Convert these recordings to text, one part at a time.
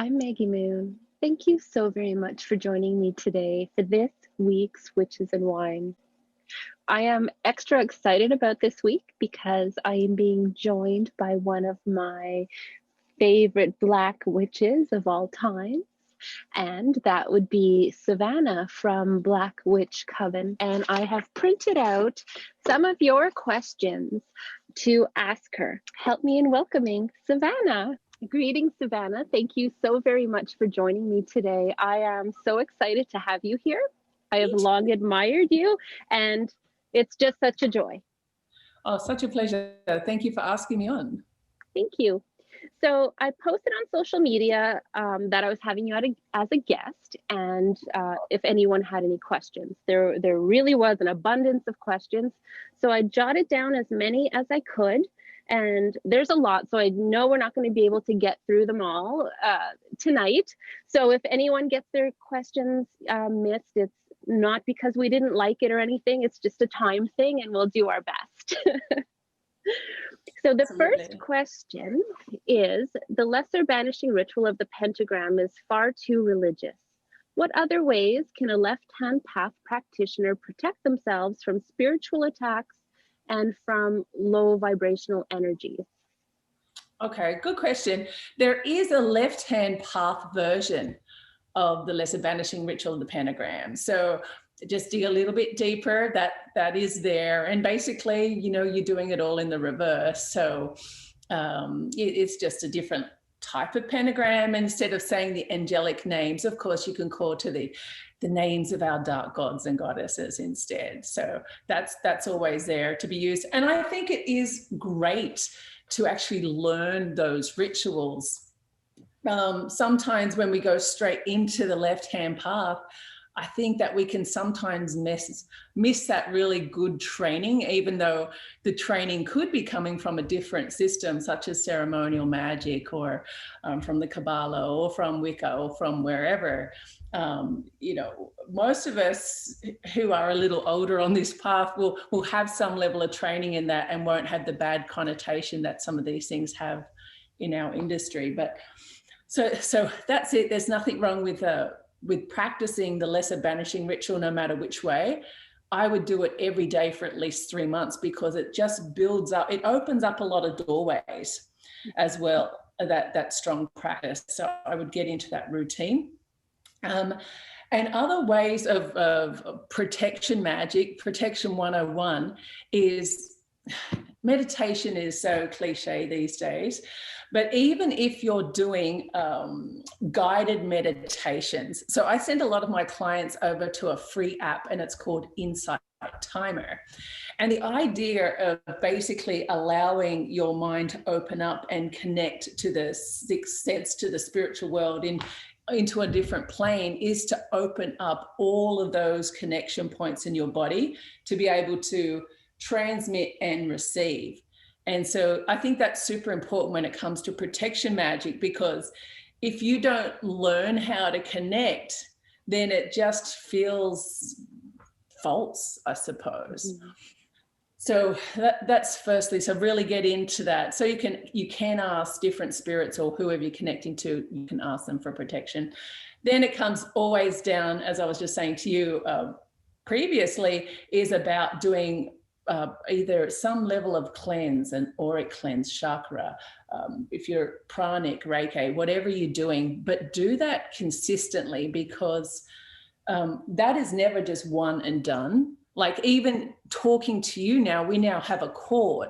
I'm Maggie Moon. Thank you so very much for joining me today for this week's Witches and Wine. I am extra excited about this week because I am being joined by one of my favorite Black witches of all time, and that would be Savannah from Black Witch Coven. And I have printed out some of your questions to ask her. Help me in welcoming Savannah. Greetings, Savannah. Thank you so very much for joining me today. I am so excited to have you here. I have long admired you, and it's just such a joy. Oh, such a pleasure. Thank you for asking me on. Thank you. So I posted on social media that I was having you as a guest, and if anyone had any questions. There really was an abundance of questions, so I jotted down as many as I could, and there's a lot, so I know we're not going to be able to get through them all tonight. So if anyone gets their questions missed, it's not because we didn't like it or anything, it's just a time thing, and we'll do our best. So the first question is, the lesser banishing ritual of the pentagram is far too religious. What other ways can a left-hand path practitioner protect themselves from spiritual attacks and from low vibrational energies? Okay, good question. There is a left-hand path version of the lesser banishing ritual of the pentagram. So just dig a little bit deeper, that is there. And basically, you know, you're doing it all in the reverse. So it's just a different type of pentagram. Instead of saying the angelic names, of course, you can call to the names of our dark gods and goddesses instead. So that's always there to be used. And I think it is great to actually learn those rituals. Sometimes when we go straight into the left-hand path, I think that we can sometimes miss that really good training, even though the training could be coming from a different system, such as ceremonial magic, or from the Kabbalah, or from Wicca, or from wherever. You know, most of us who are a little older on this path will have some level of training in that and won't have the bad connotation that some of these things have in our industry. But so that's it. There's nothing wrong with practicing the lesser banishing ritual, no matter which way. I would do it every day for at least 3 months, because it just builds up, it opens up a lot of doorways as well, that strong practice. So I would get into that routine. And other ways of protection magic, protection 101 is, meditation is so cliche these days, but even if you're doing guided meditations. So I send a lot of my clients over to a free app, and it's called Insight Timer. And the idea of basically allowing your mind to open up and connect to the sixth sense, to the spiritual world, into a different plane, is to open up all of those connection points in your body to be able to transmit and receive. And so I think that's super important when it comes to protection magic, because if you don't learn how to connect, then it just feels false, I suppose. Mm-hmm. So that's firstly, so really get into that. So you can ask different spirits, or whoever you're connecting to, you can ask them for protection. Then it comes always down, as I was just saying to you previously, is about doing either some level of cleanse, an auric cleanse, chakra, if you're pranic, Reiki, whatever you're doing, but do that consistently, because that is never just one and done. Like, even talking to you now, we now have a cord.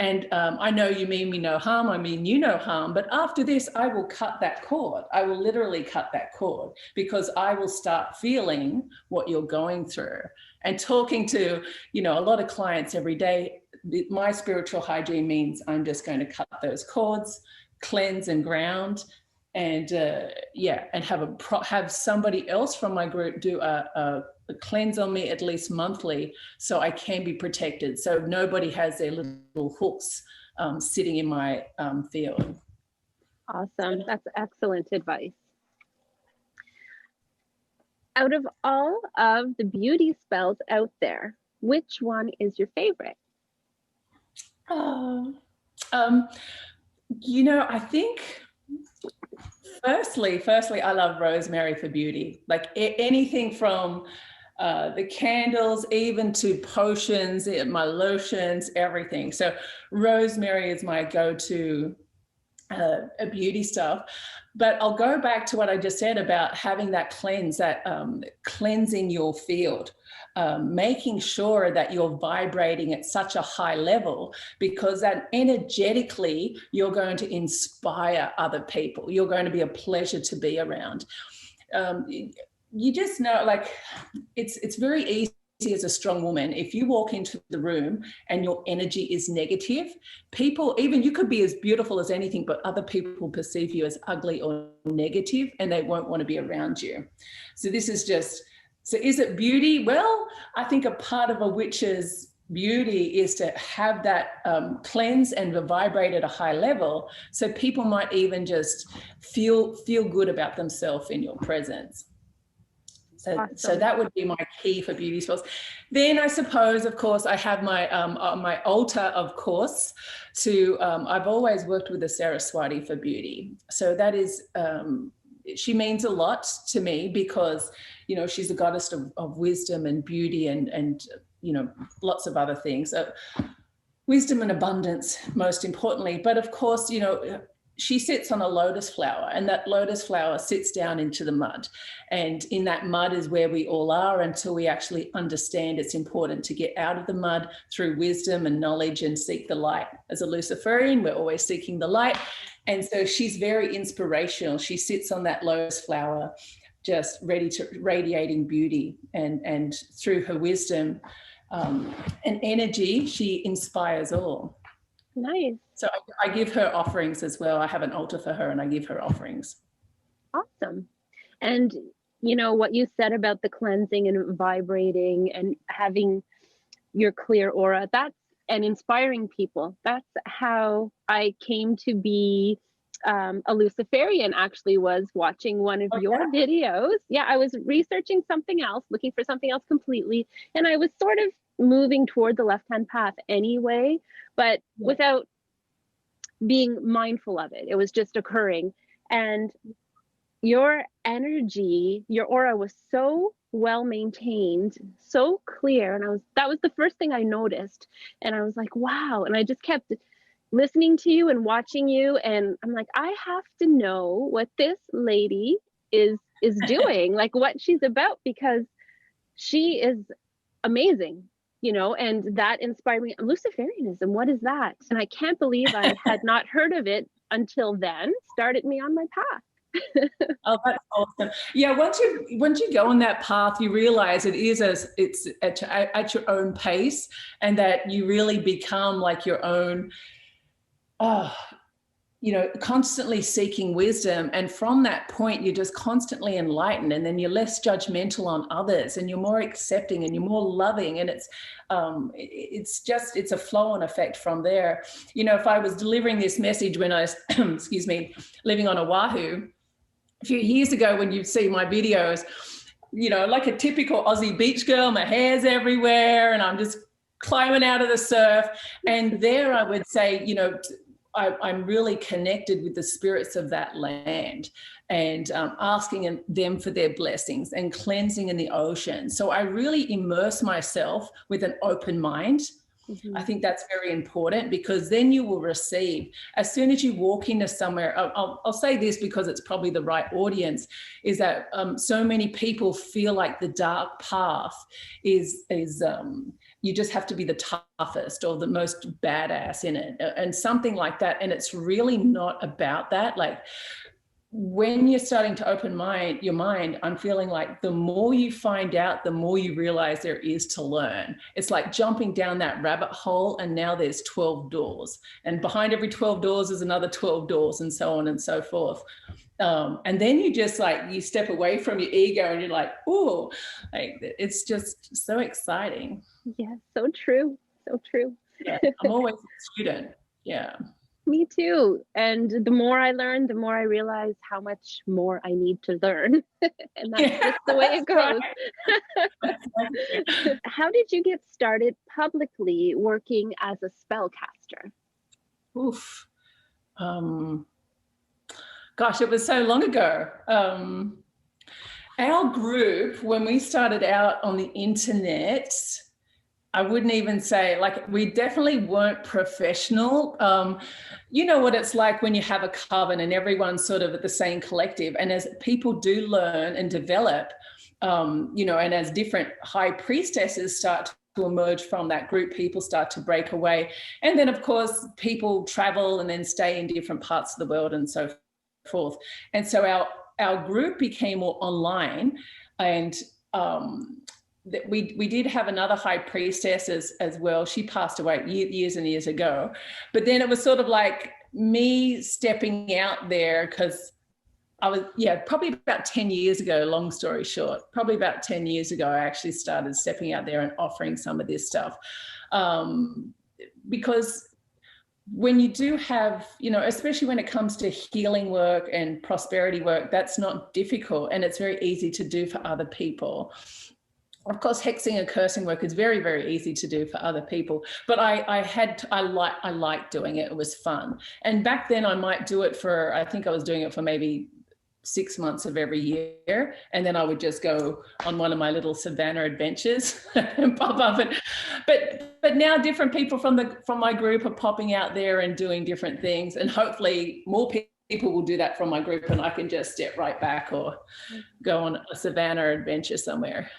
And I know you mean me no harm, I mean you no harm, but after this, I will cut that cord. I will literally cut that cord, because I will start feeling what you're going through. And talking to, you know, a lot of clients every day, my spiritual hygiene means I'm just going to cut those cords, cleanse and ground, and and have somebody else from my group do a cleanse on me at least monthly, so I can be protected, so nobody has their little hooks sitting in my field. Awesome. That's excellent advice. Out of all of the beauty spells out there, which one is your favorite? You know, I think Firstly, I love rosemary for beauty. Like anything from the candles, even to potions, my lotions, everything. So rosemary is my go-to beauty stuff. But I'll go back to what I just said about having that cleanse, that cleansing your field, making sure that you're vibrating at such a high level, because that energetically you're going to inspire other people. You're going to be a pleasure to be around. You just know, like, it's very easy as a strong woman, if you walk into the room and your energy is negative, people, even you could be as beautiful as anything, but other people perceive you as ugly or negative, and they won't want to be around you. So this is just, so is it beauty? Well, I think a part of a witch's beauty is to have that cleanse and vibrate at a high level, so people might even just feel good about themselves in your presence. So that would be my key for beauty spells. Then I suppose, of course, I have my my altar, of course, to, I've always worked with the Saraswati for beauty. So that is, she means a lot to me, because, you know, she's a goddess of wisdom and beauty and, you know, lots of other things. Wisdom and abundance, most importantly. But of course, you know, she sits on a lotus flower, and that lotus flower sits down into the mud. And in that mud is where we all are, until we actually understand it's important to get out of the mud through wisdom and knowledge and seek the light. As a Luciferian, we're always seeking the light. And so she's very inspirational. She sits on that lotus flower, just ready to radiating beauty. And through her wisdom and energy, she inspires all. Nice. So I give her offerings as well. I have an altar for her, and I give her offerings. Awesome. And you know what you said about the cleansing and vibrating and having your clear aura, that's, and inspiring people. That's how I came to be a Luciferian, actually, was watching one of your videos. Yeah, I was researching something else, looking for something else completely. And I was sort of moving toward the left-hand path anyway, but without being mindful of it. It was just occurring. And your energy, your aura was so well maintained, so clear. And that was the first thing I noticed. And I was like, wow. And I just kept listening to you and watching you. And I'm like, I have to know what this lady is doing, like what she's about, because she is amazing, you know, and that inspired me. Luciferianism, what is that? And I can't believe I had not heard of it until then. Started me on my path. Oh, that's awesome. Yeah, once you go on that path, you realize it's at your own pace, and that you really become like your own, you know, constantly seeking wisdom. And from that point, you're just constantly enlightened, and then you're less judgmental on others, and you're more accepting, and you're more loving. And it's a flow-on effect from there. You know, if I was delivering this message when I was, excuse me, living on Oahu a few years ago, when you'd see my videos, you know, like a typical Aussie beach girl, my hair's everywhere, and I'm just climbing out of the surf. And there I would say, you know, I'm really connected with the spirits of that land, and asking them for their blessings, and cleansing in the ocean. So I really immerse myself with an open mind. Mm-hmm. I think that's very important, because then you will receive, as soon as you walk into somewhere, I'll say this because it's probably the right audience, is that so many people feel like the dark path is you just have to be the toughest or the most badass in it, and something like that. And it's really not about that. Like, when you're starting to open your mind, I'm feeling like the more you find out, the more you realize there is to learn. It's like jumping down that rabbit hole, and now there's 12 doors, and behind every 12 doors is another 12 doors, and so on and so forth. And then you just like, you step away from your ego, and you're like, oh, like, it's just so exciting. Yeah, so true. So true. Yeah, I'm always a student. Yeah. Me too. And the more I learn, the more I realize how much more I need to learn. And that's just the way it goes. Right. How did you get started publicly working as a spellcaster? Oof. Gosh, it was so long ago. Our group, when we started out on the internet, I wouldn't even say, like, we definitely weren't professional. You know what it's like when you have a coven and everyone's sort of at the same collective. And as people do learn and develop, you know, and as different high priestesses start to emerge from that group, people start to break away. And then, of course, people travel and then stay in different parts of the world and so forth. And so our group became more online, and we did have another high priestess as well. She passed away years and years ago. But then it was sort of like me stepping out there, because I was, probably about 10 years ago, long story short, probably about 10 years ago, I actually started stepping out there and offering some of this stuff. Because when you do have, you know, especially when it comes to healing work and prosperity work, that's not difficult, and it's very easy to do for other people. Of course, hexing and cursing work is very, very easy to do for other people, but I liked doing it. It was fun. And back then I might do it for, I think I was doing it for maybe 6 months of every year, and then I would just go on one of my little Savannah adventures and pop up. But now different people from my group are popping out there and doing different things, and hopefully more people will do that from my group, and I can just step right back or go on a Savannah adventure somewhere.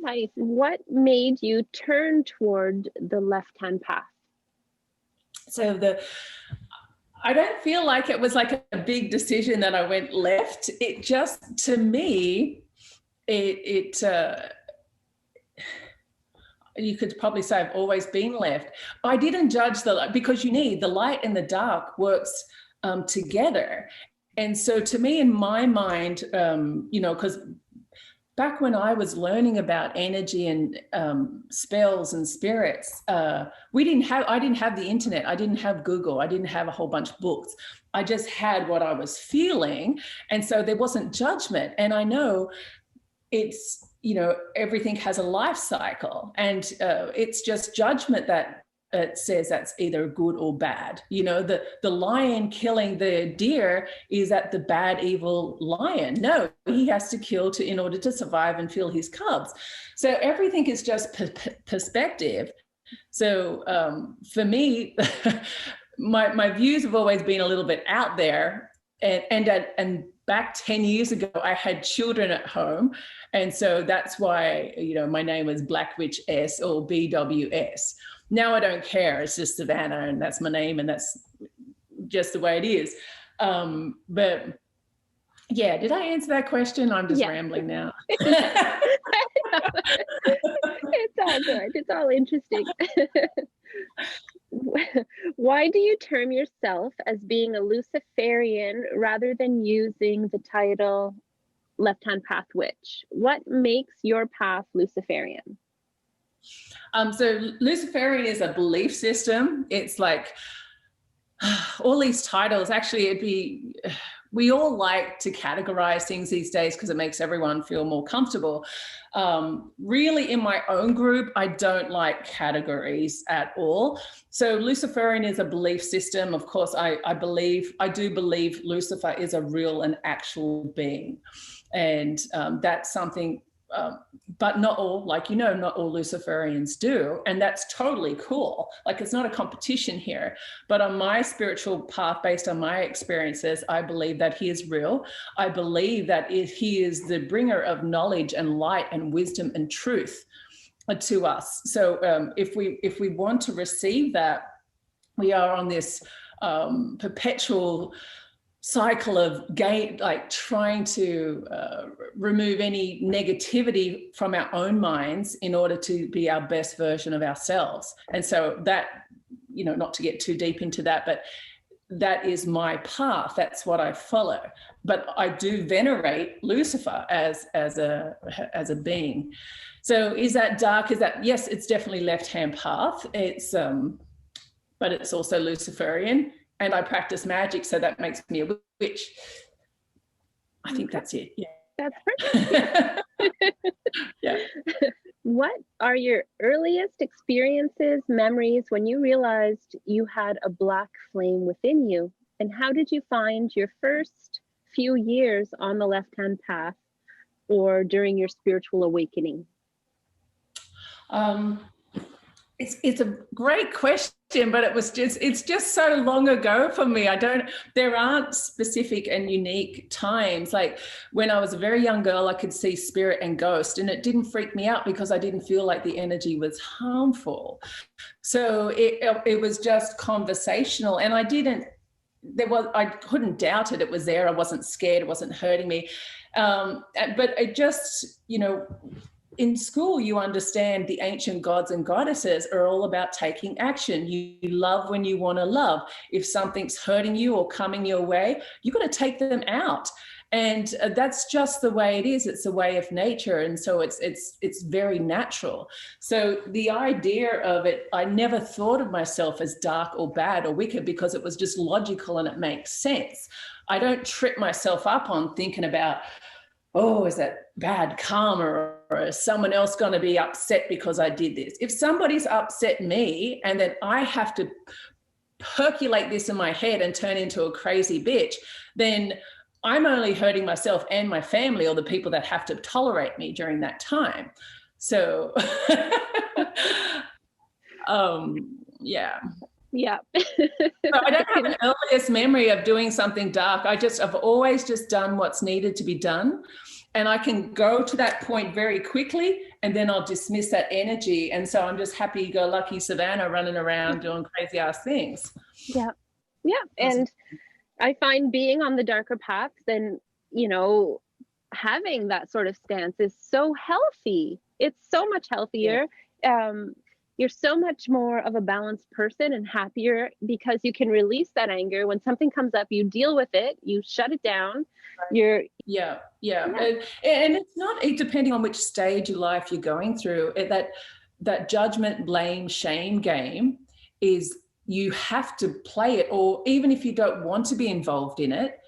Nice. What made you turn toward the left-hand path? So I don't feel like it was like a big decision that I went left. It just, to me, you could probably say I've always been left. I didn't judge because you need the light and the dark works together. And so to me, in my mind, you know, because back when I was learning about energy and spells and spirits, I didn't have the internet. I didn't have Google. I didn't have a whole bunch of books. I just had what I was feeling. And so there wasn't judgment. And I know it's, you know, everything has a life cycle, and it's just judgment that it says that's either good or bad. You know, the lion killing the deer, is that the bad, evil lion? No, he has to kill in order to survive and feel his cubs. So everything is just perspective. So for me, my views have always been a little bit out there. And back 10 years ago, I had children at home. And so that's why, you know, my name was Black Witch S, or BWS. Now I don't care. It's just Savannah, and that's my name, and that's just the way it is. But yeah, did I answer that question? I'm just rambling now. It's all good. It's all interesting. Why do you term yourself as being a Luciferian rather than using the title Left-Hand Path Witch? What makes your path Luciferian? So Luciferian is a belief system. It's like all these titles. Actually, we all like to categorize things these days because it makes everyone feel more comfortable. Really, in my own group, I don't like categories at all. So Luciferian is a belief system. Of course, I do believe Lucifer is a real and actual being. And that's something, but not all, like, you know, not all Luciferians do. And that's totally cool. Like, it's not a competition here. But on my spiritual path, based on my experiences, I believe that he is real. I believe that he is the bringer of knowledge and light and wisdom and truth to us. So if we want to receive that, we are on this perpetual cycle of trying to remove any negativity from our own minds in order to be our best version of ourselves. And so that, you know, not to get too deep into that, but that is my path. That's what I follow. But I do venerate Lucifer as a being. So is that dark? Yes, it's definitely left-hand path. It's but it's also Luciferian. And I practice magic, so that makes me a witch. I think that's it. Yeah. That's perfect. Yeah. What are your earliest experiences, memories, when you realized you had a black flame within you? And how did you find your first few years on the left-hand path or during your spiritual awakening? It's a great question, but it's just so long ago for me. There aren't specific and unique times. Like when I was a very young girl, I could see spirit and ghost, and it didn't freak me out because I didn't feel like the energy was harmful. So it was just conversational, and I couldn't doubt it. It was there. I wasn't scared. It wasn't hurting me. But it just, in school, you understand the ancient gods and goddesses are all about taking action. You love when you want to love. If something's hurting you or coming your way, you've got to take them out. And that's just the way it is. It's a way of nature. And so it's very natural. So the idea of it, I never thought of myself as dark or bad or wicked because it was just logical and it makes sense. I don't trip myself up on thinking about, oh, is that bad karma, or is someone else going to be upset because I did this? If somebody's upset me and then I have to percolate this in my head and turn into a crazy bitch, then I'm only hurting myself and my family, or the people that have to tolerate me during that time. So, yeah. Yeah. So I don't have an earliest memory of doing something dark. I've always just done what's needed to be done. And I can go to that point very quickly and then I'll dismiss that energy. And so I'm just happy-go-lucky Savannah running around doing crazy ass things. Yeah. Yeah. And I find being on the darker path, then, having that sort of stance is so healthy. It's so much healthier. Yeah. You're so much more of a balanced person and happier because you can release that anger. When something comes up, you deal with it, you shut it down. Yeah. And it's not, depending on which stage of life you're going through, that judgment, blame, shame game is, you have to play it, or even if you don't want to be involved in it,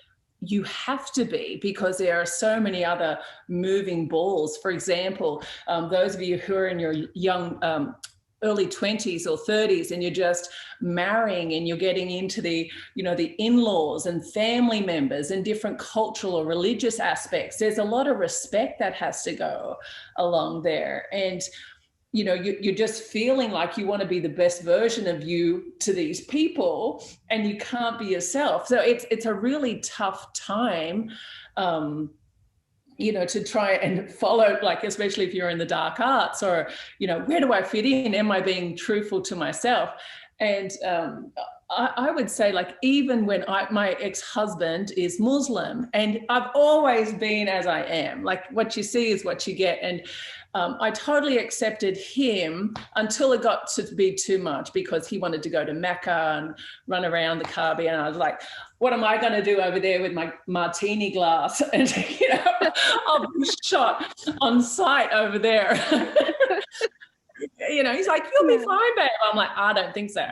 you have to be, because there are so many other moving balls. For example, those of you who are in your young early 20s or 30s and you're just marrying and you're getting into the in-laws and family members and different cultural or religious aspects, there's a lot of respect that has to go along there. And you're just feeling like you want to be the best version of you to these people and you can't be yourself. So it's a really tough time, to try and follow, like, especially if you're in the dark arts, or, where do I fit in? Am I being truthful to myself? And I would say, like, even when my ex-husband is Muslim, and I've always been as I am, like what you see is what you get. And I totally accepted him until it got to be too much, because he wanted to go to Mecca and run around the Kaaba. And I was like, what am I going to do over there with my martini glass? And, I'll be shot on sight over there. He's like, you'll be fine, babe. I'm like, I don't think so.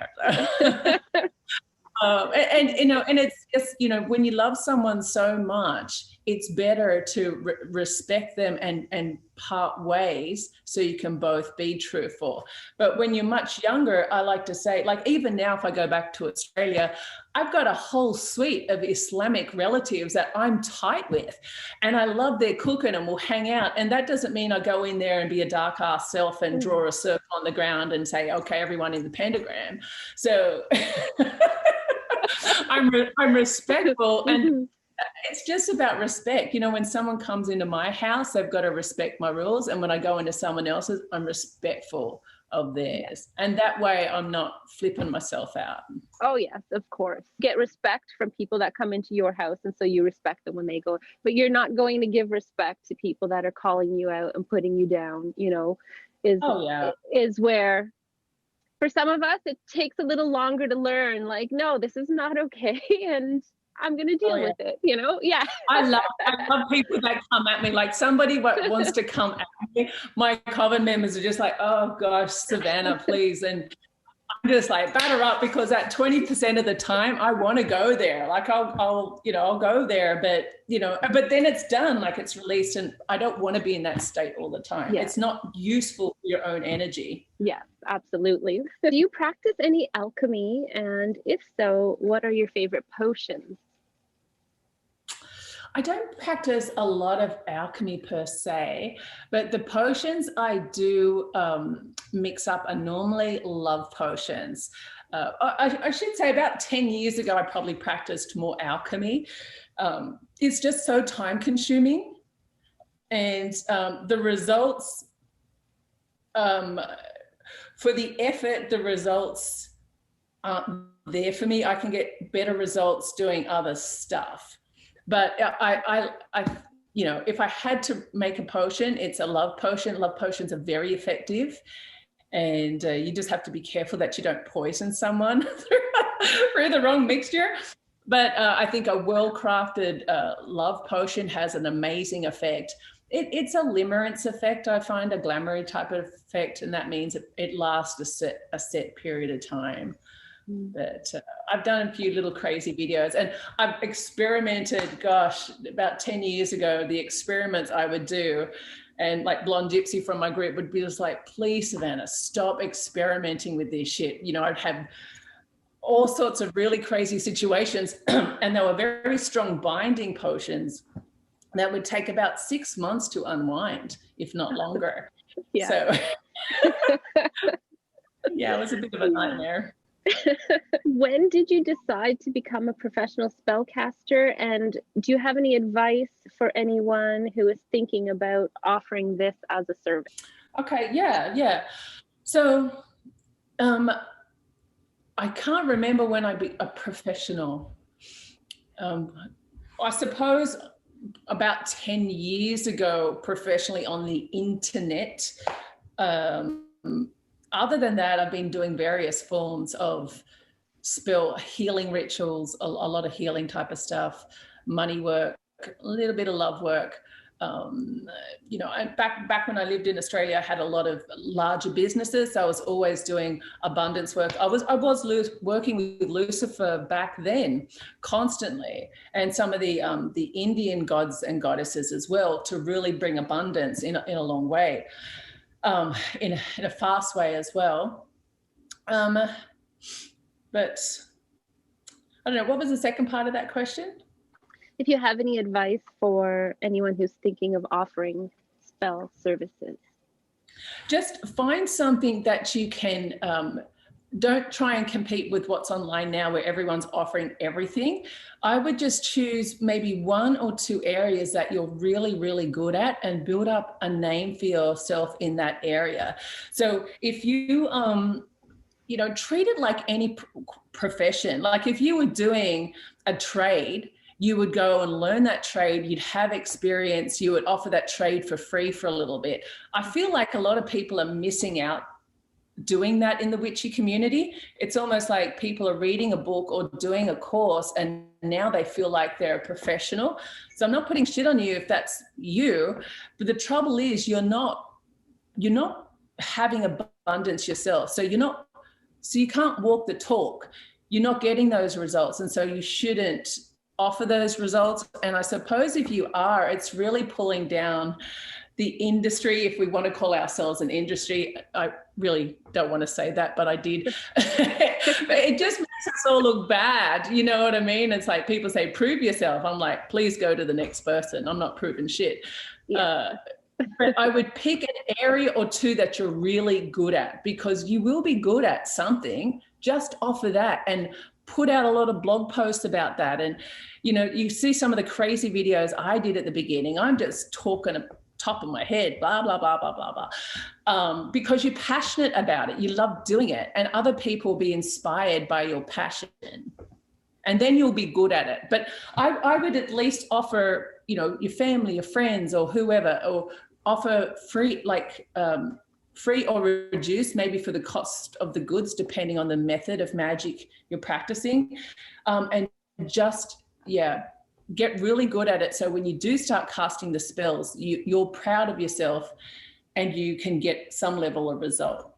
And it's just, when you love someone so much, it's better to respect them and part ways so you can both be truthful. But when you're much younger, I like to say, like, even now, if I go back to Australia, I've got a whole suite of Islamic relatives that I'm tight with, and I love their cooking and we'll hang out. And that doesn't mean I go in there and be a dark ass self and draw a circle on the ground and say, okay, everyone in the pentagram. So I'm respectful, and it's just about respect. When someone comes into my house, they've got to respect my rules. And when I go into someone else's, I'm respectful of theirs. And that way I'm not flipping myself out. Oh, yes, of course. Get respect from people that come into your house. And so you respect them when they go. But you're not going to give respect to people that are calling you out and putting you down, is where, for some of us, it takes a little longer to learn, like, no, this is not okay. And I'm going to deal with it, Yeah. I love people that come at me, like somebody wants to come at me. My coven members are just like, oh gosh, Savannah, please. And I'm just like batter up, because at 20% of the time I want to go there. Like I'll go there, but then it's done, like it's released, and I don't want to be in that state all the time. Yeah. It's not useful for your own energy. Yes, absolutely. So do you practice any alchemy? And if so, what are your favorite potions? I don't practice a lot of alchemy per se, but the potions I do mix up are normally love potions. I should say about 10 years ago, I probably practiced more alchemy. It's just so time consuming, and the results, for the effort, the results aren't there for me. I can get better results doing other stuff. But I if I had to make a potion, it's a love potion. Love potions are very effective, and you just have to be careful that you don't poison someone through the wrong mixture. But I think a well-crafted love potion has an amazing effect. It's a limerence effect, I find, a glamoury type of effect, and that means it lasts a set period of time. But I've done a few little crazy videos, and I've experimented, gosh, about 10 years ago, the experiments I would do, and like Blonde Gypsy from my group would be just like, please, Savannah, stop experimenting with this shit. I'd have all sorts of really crazy situations, and they were very strong binding potions that would take about 6 months to unwind, if not longer. Yeah. So yeah, it was a bit of a nightmare. When did you decide to become a professional spellcaster, and do you have any advice for anyone who is thinking about offering this as a service? Okay, yeah. So I can't remember when I be a professional. I suppose about 10 years ago, professionally on the internet. Other than that, I've been doing various forms of spell healing rituals, a lot of healing type of stuff, money work, a little bit of love work. Back when I lived in Australia, I had a lot of larger businesses. So I was always doing abundance work. I was working with Lucifer back then, constantly, and some of the Indian gods and goddesses as well, to really bring abundance in a long way. In a fast way as well. But I don't know, what was the second part of that question? If you have any advice for anyone who's thinking of offering spell services. Just find something that you can, don't try and compete with what's online now where everyone's offering everything. I would just choose maybe 1 or 2 areas that you're really, really good at and build up a name for yourself in that area. So if you, treat it like any profession. Like if you were doing a trade, you would go and learn that trade, you'd have experience, you would offer that trade for free for a little bit. I feel like a lot of people are missing out doing that in the witchy community. It's almost like people are reading a book or doing a course, and now they feel like they're a professional. So I'm not putting shit on you if that's you, but the trouble is you're not having abundance yourself. So you can't walk the talk. You're not getting those results, and so you shouldn't offer those results. And I suppose if you are, it's really pulling down the industry, if we want to call ourselves an industry. I really don't want to say that, but I did. It just makes us all look bad. You know what I mean? It's like people say, prove yourself. I'm like, please go to the next person. I'm not proving shit. Yeah. But I would pick an area or 2 that you're really good at, because you will be good at something. Just offer that and put out a lot of blog posts about that. And, you see some of the crazy videos I did at the beginning. I'm just talking top of my head, blah, blah, blah, blah, blah, blah. Because you're passionate about it. You love doing it. And other people will be inspired by your passion. And then you'll be good at it. But I would at least offer, your family, your friends or whoever, or offer free, free or reduced, maybe for the cost of the goods, depending on the method of magic you're practicing. And just, get really good at it. So when you do start casting the spells, you're proud of yourself and you can get some level of result.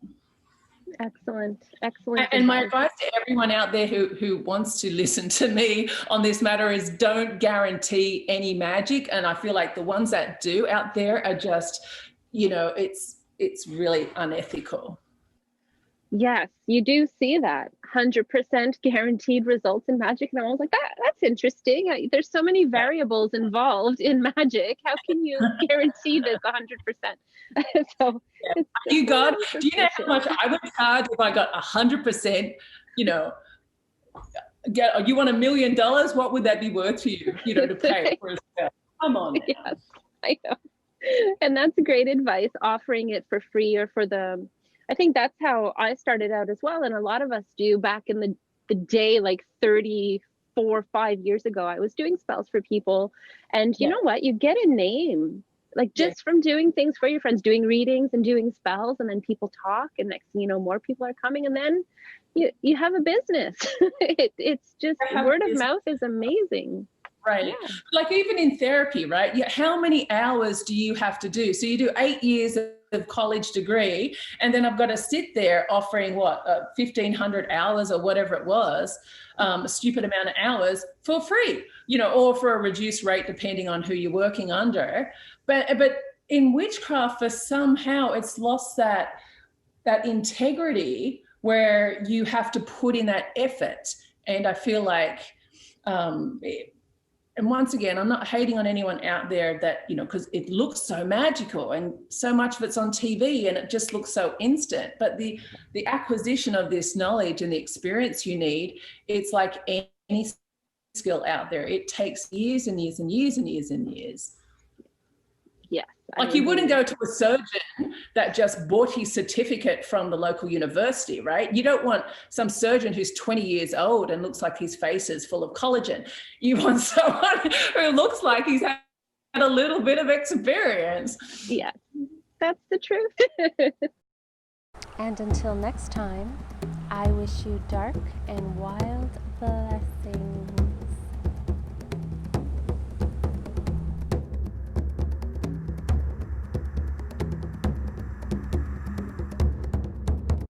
Excellent. Excellent And my advice. advice to everyone out there who wants to listen to me on this matter is don't guarantee any magic. And I feel like the ones that do out there are just, it's really unethical. Yes, you do see that 100% guaranteed results in magic. And I was like, that's interesting. There's so many variables involved in magic. How can you guarantee this 100%? So Yeah. it's Do you know how much I would charge if I got 100%, you want $1 million? What would that be worth to you, to pay for a spell? Come on now. Yes, I know. And that's great advice, offering it for free or for I think that's how I started out as well. And a lot of us do back in the day, like 34, 5 years ago, I was doing spells for people. And you know what? You get a name, like just from doing things for your friends, doing readings and doing spells, and then people talk, and next thing you know, more people are coming, and then you have a business. It's just word of mouth is amazing. Right. Yeah. Like even in therapy, right? How many hours do you have to do? So you do 8 years of college degree, and then I've got to sit there offering 1,500 hours or whatever it was, a stupid amount of hours for free, or for a reduced rate depending on who you're working under. But in witchcraft, for somehow it's lost that integrity where you have to put in that effort. And I feel like and once again, I'm not hating on anyone out there that, because it looks so magical and so much of it's on TV and it just looks so instant. But the acquisition of this knowledge and the experience you need, it's like any skill out there. It takes years and years and years and years and years. Yes. Like you wouldn't go to a surgeon that just bought his certificate from the local university, right? You don't want some surgeon who's 20 years old and looks like his face is full of collagen. You want someone who looks like he's had a little bit of experience. Yeah, that's the truth. And until next time, I wish you dark and wild blessings.